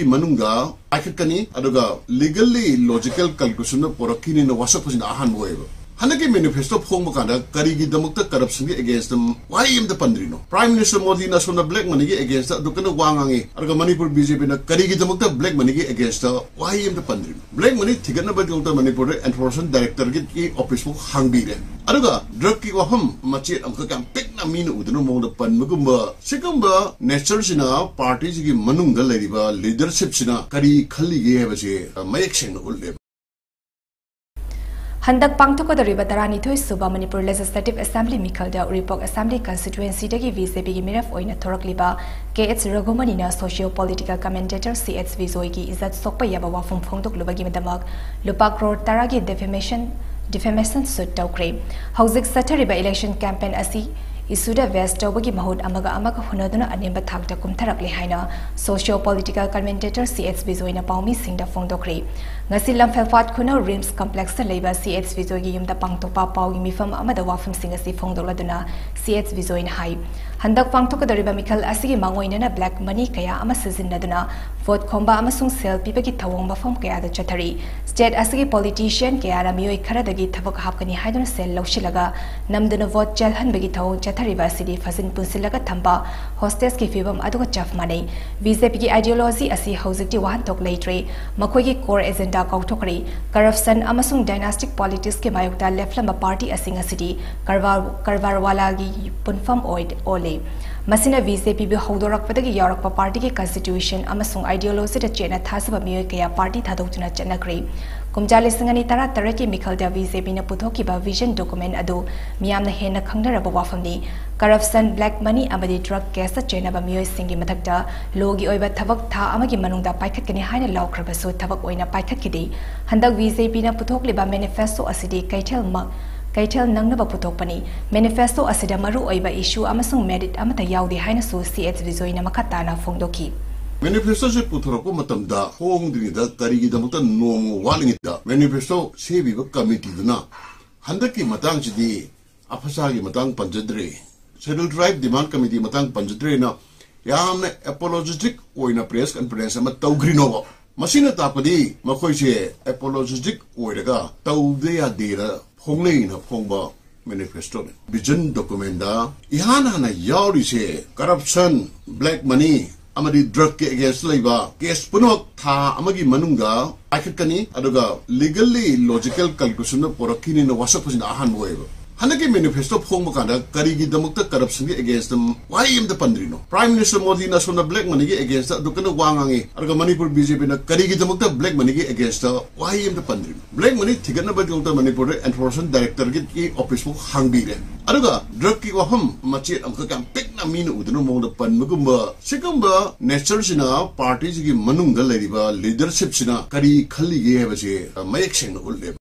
Manunga, I can legally logical calculation of Porokini in the Wasap in Ahan wave. Hanaki manifesto Homokanda, Karigi Democrat corruption against them. Why am the Pandrino? Prime Minister Modi National black money against the Dukana Wangangi, Argamanipur BJP in a Karigi Democrat black money against the why am the Pandrino? Black money, Tigana Manipur enforcement director get office for Hangbire. Aduga, Drucky Waham, Machet, Amkam, Peknamin, Udano, the Panmugumba, Sikamba, Naturalsina, parties, Manunga Ladiba, leadership Sina, Kari Kali Yavache, Mayek Sengna Utli. Handak Pangtokadariba Taranitoi Suba Manipur Legislative Assembly Mikalda Uripok Assembly Constituency Dagi VCP Miraf Oina Torokliba KH Ragumanina Socio Political Commentator CH Vizoigi is that Sopa Yabawa from Fongtok Lubagi Madamak Lupak Road Taragi defamation suit Tokre. Hauzik Satariba election campaign Asi Isuda West Tobagi Mahud Amaga Hunaduna Animba Takta Kumtarak Lehaina Socio Political Commentator CH Vizoina Paumi Singda Fongdokre. Ngasilam Felfat Kuno Rims Complex Labor CH Vizogi Yum the Pangtopa Pau Mifam Amada Wafam Singasi Fongdoladuna CH Vizoin High. Handak Pangtoka the Riba Mikal Asigi Mangoinana Black Money Kaya Amasizin Naduna Vote Komba Amasung Sel Pipaki Tawong Bafam Kaya the Chatari. State Asigi politician Kaya Mioi Karadagi Tabak Hapkani Hydron Sel Laushilaga Namduna vote Jalhan Begitao Chatariba City Fazin Punsilaga Tamba Hostess Kifibam Aduka Chaf Money. VZP ideology Asi Hositi Wahan Tok Latre Makogi core agenda Kautokri Corruption Amasung dynastic politics ke Mayukta Leflamba party Asinga City Karvarwalagi Punfam Oid Ole. Masina VCP bi Hodorak Padagi Yorokpa party ke constitution Amasung ideology the Chena Thasaba Miyokaya party Thadotuna Chanakri. Kumjali Singani Tara Taraki Mikalda VCP na Putokiba vision document ado Miam Hena Kangaraba Wafamni Corruption Black Money Amadi drug case Chena Bamio Singi Matakta Logi Oiba Tabak Ta Amagi Manunda Paikakani Hina Law Krabaso Tabak Oina Paikakidi Handak VCP na Putokliba manifesto asidi Kaitel Nangnaba Putopani Manifesto asida Maru Oiba issue Amasung merit Amata Yaudi Hina So CH Vizoina Makatana Fongdoki. Manifesto se Putoroko Matamda, Hong Dinida, Karigi Damuta, no Walingita, Manifesto, Sevi Committee Duna, Handaki Matang Di, Apasagi Matang Panjadre, Scheduled Tribe Demand Committee Matang Panjadre na, Yam apologetic or in a press conference Mataugrinovo. Masina Tapadi, Makoise, apologetic or the Taudea Dera, Honglin of Hongba. Manifesto. Vision documenta, Ihana na Yauri se, corruption, black money, Amadi drug against labor, case Punok, Ta Amagi Manunga, Akakani, Aduga, legally logical calculation of Porokini in the Wasap in Ahan wave. Hanaki manifesto Homokanda, Karigi Democrat corruption against them. Why am the Pandrino? Prime Minister Modi National black money against the Dukana Wangangi, Argamanipur BJP in a Karigi Democrat black money against the why am the Pandrino? Black money, Tigana Badulta Manipur enforcement director get office for Hangbire. Aduga, Drucky Waham, Machet, Amkam, Peknamin, Udano, the Panmugumba, Sikamba, Naturalsina, parties, Manunga Ladiba, leadership Sina, Kari Kali Yavache, Mayek Sengna Utli.